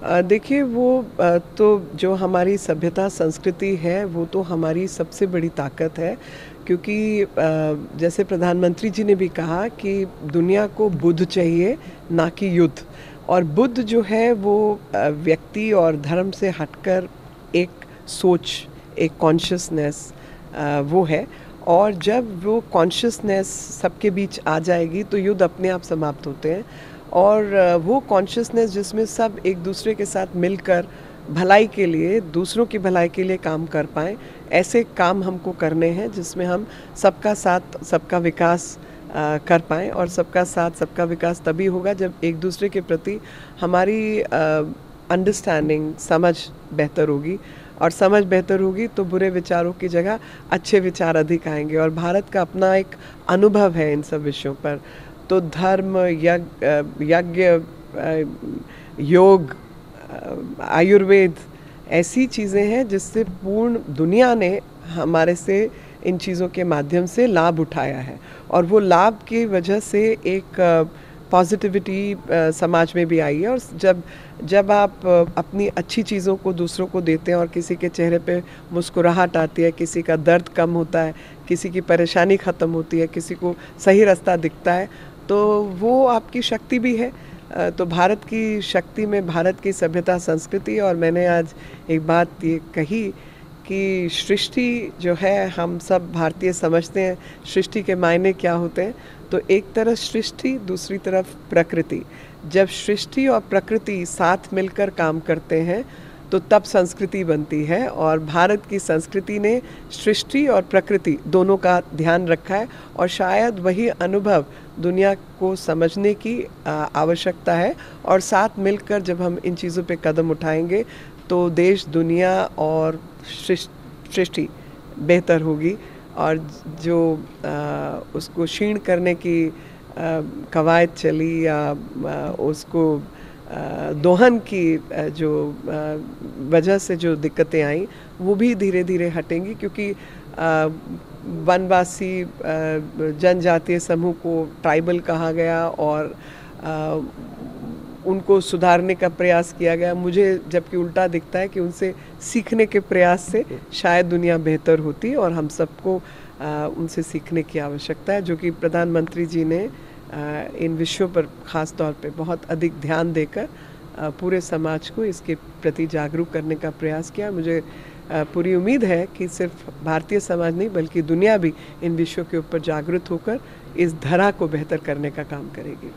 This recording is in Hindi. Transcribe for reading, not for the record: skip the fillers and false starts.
देखिए तो जो हमारी सभ्यता संस्कृति है वो तो हमारी सबसे बड़ी ताकत है, क्योंकि जैसे प्रधानमंत्री जी ने भी कहा कि दुनिया को बुद्ध चाहिए, ना कि युद्ध। और बुद्ध जो है वो व्यक्ति और धर्म से हटकर एक सोच, एक कॉन्शियसनेस वो है। और जब वो कॉन्शियसनेस सबके बीच आ जाएगी तो युद्ध अपने आप समाप्त होते हैं। और वो कॉन्शियसनेस जिसमें सब एक दूसरे के साथ मिलकर भलाई के लिए, दूसरों की भलाई के लिए काम कर पाएँ, ऐसे काम हमको करने हैं जिसमें हम सबका साथ सबका विकास कर पाएँ। और सबका साथ सबका विकास तभी होगा जब एक दूसरे के प्रति हमारी अंडरस्टैंडिंग, समझ बेहतर होगी। और समझ बेहतर होगी तो बुरे विचारों की जगह अच्छे विचार अधिक आएंगे। और भारत का अपना एक अनुभव है इन सब विषयों पर। तो धर्म, यज्ञ, योग, आयुर्वेद ऐसी चीज़ें हैं जिससे पूर्ण दुनिया ने हमारे से इन चीज़ों के माध्यम से लाभ उठाया है। और वो लाभ की वजह से एक पॉजिटिविटी समाज में भी आई है। और जब आप अपनी अच्छी चीज़ों को दूसरों को देते हैं और किसी के चेहरे पे मुस्कुराहट आती है, किसी का दर्द कम होता है, किसी की परेशानी ख़त्म होती है, किसी को सही रास्ता दिखता है, तो वो आपकी शक्ति भी है। तो भारत की शक्ति में भारत की सभ्यता संस्कृति। और मैंने आज एक बात ये कही कि सृष्टि जो है, हम सब भारतीय समझते हैं सृष्टि के मायने क्या होते हैं। तो एक तरफ सृष्टि, दूसरी तरफ प्रकृति। जब सृष्टि और प्रकृति साथ मिलकर काम करते हैं तो तब संस्कृति बनती है। और भारत की संस्कृति ने सृष्टि और प्रकृति दोनों का ध्यान रखा है। और शायद वही अनुभव दुनिया को समझने की आवश्यकता है। और साथ मिलकर जब हम इन चीज़ों पे कदम उठाएंगे तो देश, दुनिया और सृष्टि बेहतर होगी। और जो उसको क्षीण करने की कवायद चली या उसको दोहन की जो वजह से जो दिक्कतें आई, वो भी धीरे धीरे हटेंगी। क्योंकि वनवासी जनजातीय समूह को ट्राइबल कहा गया और उनको सुधारने का प्रयास किया गया। मुझे जबकि उल्टा दिखता है कि उनसे सीखने के प्रयास से शायद दुनिया बेहतर होती। और हम सबको उनसे सीखने की आवश्यकता है, जो कि प्रधानमंत्री जी ने इन विषयों पर ख़ास तौर पे बहुत अधिक ध्यान देकर पूरे समाज को इसके प्रति जागरूक करने का प्रयास किया। मुझे पूरी उम्मीद है कि सिर्फ भारतीय समाज नहीं बल्कि दुनिया भी इन विषयों के ऊपर जागरूक होकर इस धरा को बेहतर करने का काम करेगी।